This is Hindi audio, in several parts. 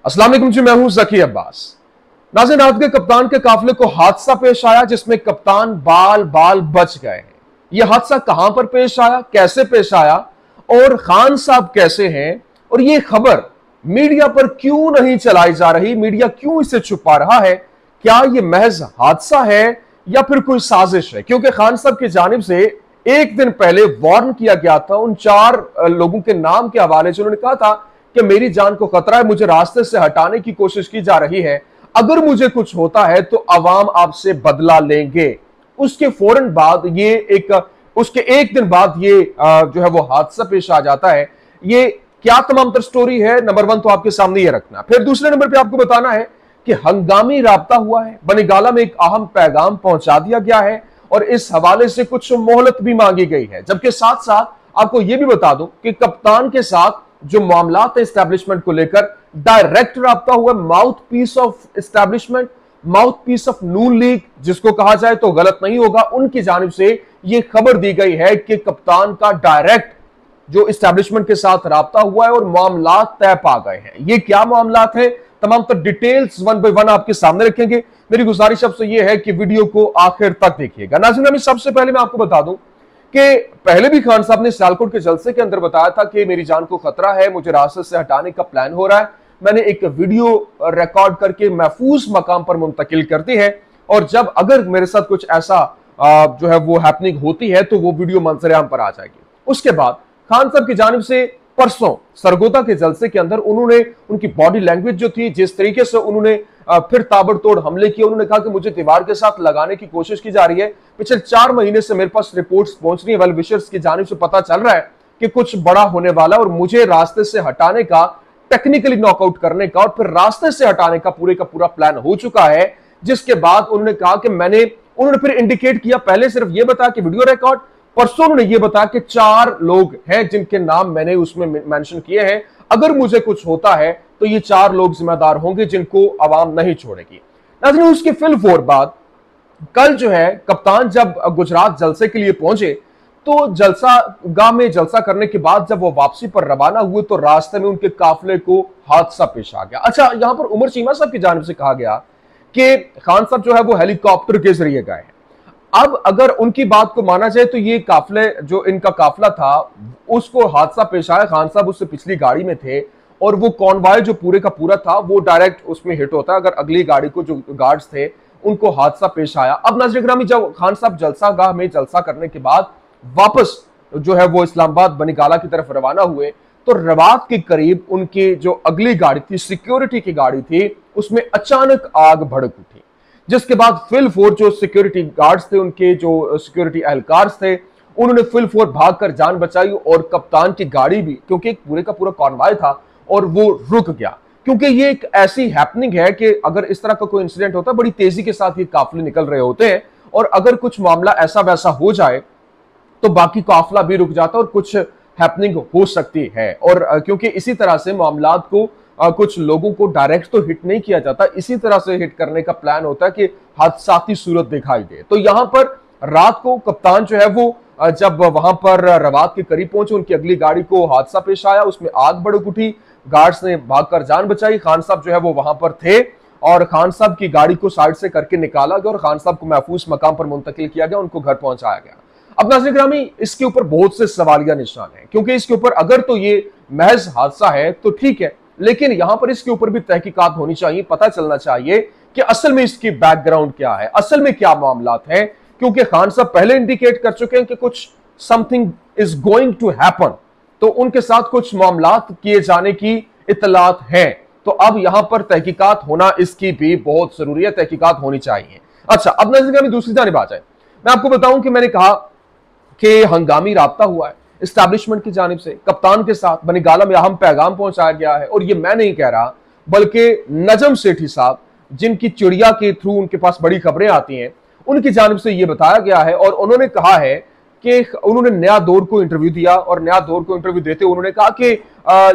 अस्सलाम वालेकुम जी, मैं हूं ज़की अब्बास। नाज़रीन, रात के कप्तान के काफिले को हादसा पेश आया जिसमें कप्तान बाल बाल बच गए हैं। यह हादसा कहां पर पेश आया, कैसे पेश आया और खान साहब कैसे हैं, और यह खबर मीडिया पर क्यों नहीं चलाई जा रही, मीडिया क्यों इसे छुपा रहा है? क्या यह महज हादसा है या फिर कोई साजिश है? क्योंकि खान साहब की जानिब से एक दिन पहले वार्न किया गया था उन 4 लोगों के नाम के हवाले से। उन्होंने कहा था कि मेरी जान को खतरा है, मुझे रास्ते से हटाने की कोशिश की जा रही है, अगर मुझे कुछ होता है तो अवाम आपसे बदला लेंगे। उसके फौरन बाद उसके एक दिन बाद ये जो है वो हादसा पेश आ जाता है। ये क्या तमाम तर स्टोरी है, नंबर 1 तो आपके सामने ये रखना। फिर दूसरे नंबर पे आपको बताना है कि हंगामी राब्ता हुआ है, बनीगाला में एक अहम पैगाम पहुंचा दिया गया है और इस हवाले से कुछ मोहलत भी मांगी गई है। जबकि साथ साथ आपको यह भी बता दूं कि कप्तान के साथ जो मामलात है एस्टैब्लिशमेंट को लेकर डायरेक्ट राब्ता हुआ, mouth piece of establishment, mouth piece of Noon League जिसको कहा जाए तो गलत नहीं होगा, उनकी जानिब से यह खबर दी गई है कि कप्तान का डायरेक्ट जो एस्टैब्लिशमेंट के साथ राब्ता हुआ है और मामलात तय पा गए हैं। ये क्या मामलात है, तमाम तो डिटेल्स 1 बाय 1 आपके सामने रखेंगे। मेरी गुजारिश आपसे यह है कि वीडियो को आखिर तक देखिएगा। नाज़रीन, सबसे पहले मैं आपको बता दूं कि पहले भी खान साहब ने सियालकोट के जलसे के अंदर बताया था कि मेरी जान को खतरा है, मुझे रास्ते से हटाने का प्लान हो रहा है। मैंने एक वीडियो रिकॉर्ड करके महफूज मकाम पर मुंतकिल कर दी है और जब अगर मेरे साथ कुछ ऐसा जो है वो हैपनिंग होती है तो वो वीडियो मंजर आम पर आ जाएगी। उसके बाद खान साहब की जानिब से परसों सरगोदा के जलसे के अंदर उन्होंने उनकी बॉडी लैंग्वेज जो थी, जिस तरीके से उन्होंने फिर ताबड़तोड़ हमले किए, उन्होंने कहा कि मुझे दीवार के साथ लगाने की कोशिश की जा रही है। पिछले 4 महीने से मेरे पास रिपोर्ट्स पहुंच रही है, वेल विशर्स की जानिब से पता चल रहा है कि कुछ बड़ा होने वाला और मुझे रास्ते से हटाने का, टेक्निकली नॉकआउट करने का और फिर रास्ते से हटाने का पूरा प्लान हो चुका है। जिसके बाद उन्होंने कहा कि उन्होंने फिर इंडिकेट किया, पहले सिर्फ यह बताया कि वीडियो रिकॉर्ड, परसों उन्होंने यह बताया कि 4 लोग हैं जिनके नाम मैंने उसमें मेंशन किए हैं, अगर मुझे कुछ होता है तो ये 4 लोग जिम्मेदार होंगे जिनको आवाम नहीं छोड़ेगी। नाज़रीन, उसके फिल बाद कल जो है कप्तान जब गुजरात जलसे के लिए पहुंचे तो जलसा गाह में जलसा करने के बाद जब वो वापसी पर रवाना हुए तो रास्ते में उनके काफिले को हादसा पेश आ गया। अच्छा, यहां पर उमर चीमा साहब की जानिब से कहा गया कि खान साहब जो है वो हेलीकॉप्टर के जरिए गए हैं। अब अगर उनकी बात को माना जाए तो ये काफिले, जो इनका काफिला था उसको हादसा पेश आया, खान साहब उससे पिछली गाड़ी में थे और वो कॉन्वॉय जो पूरे का पूरा था वो डायरेक्ट उसमें हिट होता है अगर अगली गाड़ी को जो गार्ड्स थे उनको हादसा पेश आया। अब नाज़रीन ग्रामी, जब खान साहब जलसा गाह में जलसा करने के बाद वापस जो है वो इस्लामाबाद बनीगाला की तरफ रवाना हुए तो रवात के करीब उनकी जो अगली गाड़ी थी, सिक्योरिटी की गाड़ी थी, उसमें अचानक आग भड़क उठी। जिसके बाद फिल फोर जो सिक्योरिटी गार्ड्स थे, उनके जो सिक्योरिटी एहलकार थे, उन्होंने फिल फोर भागकर जान बचाई और कप्तान की गाड़ी भी, क्योंकि एक पूरे का पूरा कॉन्वॉय था और वो रुक गया। क्योंकि ये एक ऐसी हैपनिंग है कि अगर इस तरह का कोई इंसिडेंट होता है, बड़ी तेजी के साथ ये काफिले निकल रहे होते हैं और अगर कुछ मामला ऐसा वैसा हो जाए तो बाकी काफिला भी रुक जाता है और कुछ हैपनिंग हो सकती है। और क्योंकि इसी तरह से मामलात को कुछ लोगों को डायरेक्ट तो हिट नहीं किया जाता, इसी तरह से हिट करने का प्लान होता है कि हादसाती सूरत दिखाई दे। तो यहां पर रात को कप्तान जो है वो जब वहां पर रवात के करीब पहुंचे, उनकी अगली गाड़ी को हादसा पेश आया, उसमें आग भड़क उठी, गार्ड्स ने भागकर जान बचाई। खान साहब जो है वो वहां पर थे और खान साहब की गाड़ी को साइड से करके निकाला गया और खान साहब को महफूज मकाम पर मुंतकिल किया गया, उनको घर पहुंचाया गया। अब नाज़रीन ग्रामी, इसके ऊपर बहुत से सवालिया निशान हैं, क्योंकि इसके ऊपर अगर तो ये महज हादसा है तो ठीक है, लेकिन यहां पर इसके ऊपर भी तहकीकात होनी चाहिए, पता चलना चाहिए कि असल में इसकी बैकग्राउंड क्या है, असल में क्या मामलात हैं। क्योंकि खान साहब पहले इंडिकेट कर चुके हैं कि कुछ something is going to happen, तो उनके साथ कुछ मामलात किए जाने की इतलात हैं। तो अब यहां पर तहकीकात होना इसकी भी बहुत जरूरी है, तहकीकात होनी चाहिए। अच्छा, अब नाज़रीन ग्रामी दूसरी जानिब आ जाए। मैं आपको बताऊं कि मैंने कहा कि हंगामी राब्ता हुआ है एस्टैब्लिशमेंट की जानिब से, कप्तान के साथ बनीगाला में अहम पैगाम पहुंचाया गया है और ये मैं नहीं कह रहा बल्कि नजम सेठी साहब, जिनकी चिड़िया के थ्रू उनके पास बड़ी खबरें आती हैं, उनकी जानिब से यह बताया गया है। और उन्होंने कहा है कि उन्होंने नया दौर को इंटरव्यू दिया और नया दौर को इंटरव्यू देते उन्होंने कहा कि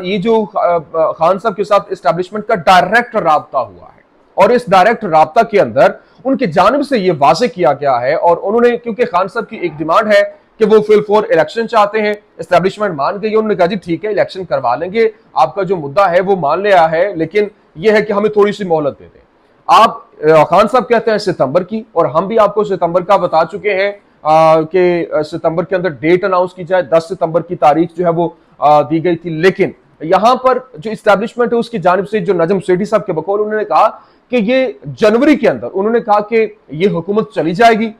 ये जो खान साहब के साथ एस्टैब्लिशमेंट का डायरेक्ट राब्ता हुआ है और इस डायरेक्ट राब्ता के अंदर उनकी जानिब से यह वाजे किया गया है। और उन्होंने, क्योंकि खान साहब की एक डिमांड है कि वो फिल फोर इलेक्शन चाहते हैं, एस्टैब्लिशमेंट मान गई, उन्होंने कहा जी ठीक है इलेक्शन करवा लेंगे, आपका जो मुद्दा है वो मान लिया है, लेकिन यह है कि हमें थोड़ी सी मोहलत दे दें। आप खान साहब कहते हैं सितंबर की, और हम भी आपको सितंबर का बता चुके हैं कि सितंबर के अंदर डेट अनाउंस की जाए। 10 सितंबर की तारीख जो है वो दी गई थी, लेकिन यहां पर जो इस्टेब्लिशमेंट है उसकी जानिब से जो नजम सेठी साहब के बकौल उन्होंने कहा कि ये जनवरी के अंदर, उन्होंने कहा कि ये हुकूमत चली जाएगी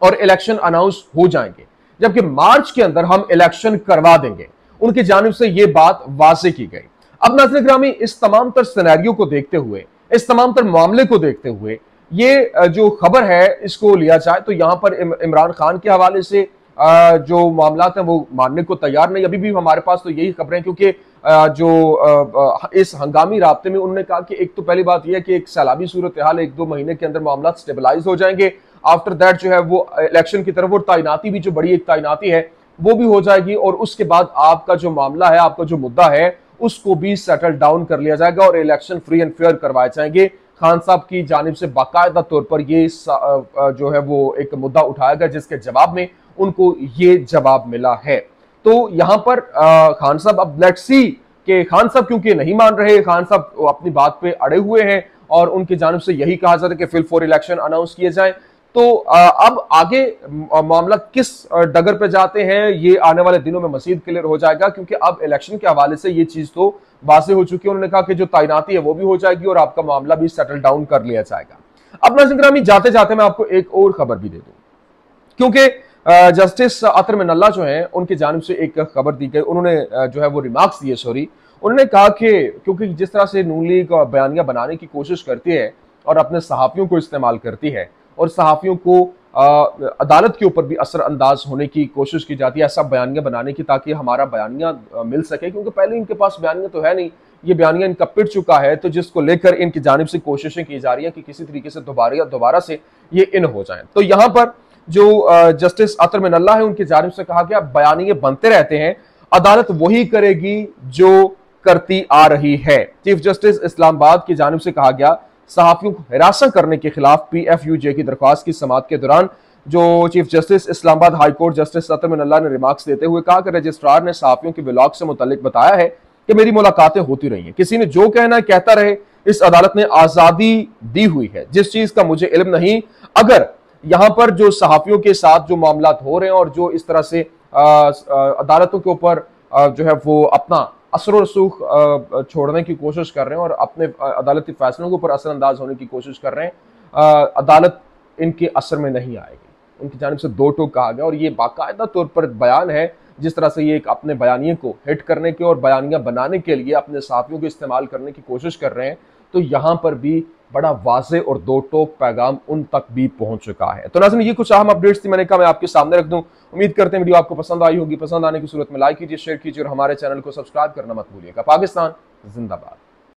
और इलेक्शन अनाउंस हो जाएंगे, जबकि मार्च के अंदर हम इलेक्शन करवा देंगे। उनकी जानिब से यह बात वाज़ेह की गई। अब नाज़रीन गिरामी, इस तमाम तर सिनेरियो को देखते हुए, इस तमाम तर मामले को देखते हुए ये जो खबर है इसको लिया जाए तो यहां पर इमरान खान के हवाले से जो मामला हैं वो मानने को तैयार नहीं। अभी भी हमारे पास तो यही खबरें, क्योंकि जो इस हंगामी राब्ते में उन्होंने कहा कि एक तो पहली बात यह है कि एक सैलाबी सूरत हाल 1-2 महीने के अंदर मामला स्टेबलाइज हो जाएंगे। आफ्टर दैट जो है वो इलेक्शन की तरफ, और तैनाती भी जो बड़ी एक तैनाती है वो भी हो जाएगी, और उसके बाद आपका जो मामला है, आपका जो मुद्दा है उसको भी सेटल डाउन कर लिया जाएगा और इलेक्शन फ्री एंड फेयर करवाए जाएंगे। खान साहब की जानिब से बाकायदा तौर पर ये जो है वो एक मुद्दा उठाया गया, जिसके जवाब में उनको ये जवाब मिला है। तो यहां पर खान साहब, अब लेट्स सी कि खान साहब क्योंकि नहीं मान रहे, खान साहब अपनी बात पे अड़े हुए हैं और उनकी जानिब से यही कहा जाता है कि फिल फॉर इलेक्शन अनाउंस किए जाए। तो अब आगे मामला किस डगर पे जाते हैं ये आने वाले दिनों में मजीद क्लियर हो जाएगा, क्योंकि अब इलेक्शन के हवाले से ये चीज तो वाज़ेह हो चुकी है। उन्होंने कहा कि जो तैनाती है वो भी हो जाएगी और आपका मामला भी सेटल डाउन कर लिया जाएगा। अब नाज़रीन गिरामी, जाते जाते मैं आपको एक और खबर भी दे दूं, क्योंकि जस्टिस अतर मिनल्ला जो है उनकी जानिब से एक खबर दी गई। उन्होंने जो है वो रिमार्क्स दिए, उन्होंने कहा कि क्योंकि जिस तरह से नून लीग बयानियां बनाने की कोशिश करती है और अपने सहाफियों को इस्तेमाल करती है और सहाफियों को अदालत के ऊपर भी असर अंदाज होने की कोशिश की जाती है ऐसा बयानियां बनाने की, ताकि हमारा बयानियां मिल सके, क्योंकि पहले इनके पास बयानियां तो है नहीं, ये बयानियां इनका पिट चुका है। तो जिसको लेकर इनकी जानिब से कोशिशें की जा रही है कि किसी तरीके से दोबारा से ये इन हो जाए। तो यहां पर जो जस्टिस अतर मिनल्ला है उनकी जानिब से कहा गया, बयानिए बनते रहते हैं, अदालत वही करेगी जो करती आ रही है। चीफ जस्टिस इस्लामाबाद की जानिब से कहा गया, सहाफियों को हिरासत करने के खिलाफ PFUJ की दरख्वास्त की समाअत के दौरान जो chief justice Islamabad high court justice Athar Minallah ने रिमार्क्स देते हुए कहा कि रजिस्ट्रार ने सहाफियों के व्लॉग से मुतालिक बताया है कि मेरी मुलाकातें होती रही हैं, किसी ने जो कहना है कहता रहे, इस अदालत ने आजादी दी हुई है, जिस चीज का मुझे इल्म नहीं। अगर यहां पर जो सहाफियों के साथ जो मामला हो रहे हैं और जो इस तरह से अदालतों के ऊपर जो है वो अपना असर रसूख छोड़ने की कोशिश कर रहे हैं और अपने अदालती फैसलों के ऊपर असरअंदाज होने की कोशिश कर रहे हैं, अदालत इनके असर में नहीं आएगी। उनकी जानिब से दो टोक कहा गया और ये बाकायदा तौर पर बयान है, जिस तरह से ये एक अपने बयानिए को हिट करने के और बयानियां बनाने के लिए अपने सहाफियों को इस्तेमाल करने की कोशिश कर रहे हैं। तो यहां पर भी बड़ा वाज़ेह और दो टोक पैगाम उन तक भी पहुंच चुका है। तो नाज़रीन, ये कुछ अहम अपडेट्स थी, मैंने कहा मैं आपके सामने रख दूं। उम्मीद करते हैं वीडियो आपको पसंद आई होगी। पसंद आने की सूरत में लाइक कीजिए, शेयर कीजिए और हमारे चैनल को सब्सक्राइब करना मत भूलिएगा। पाकिस्तान जिंदाबाद।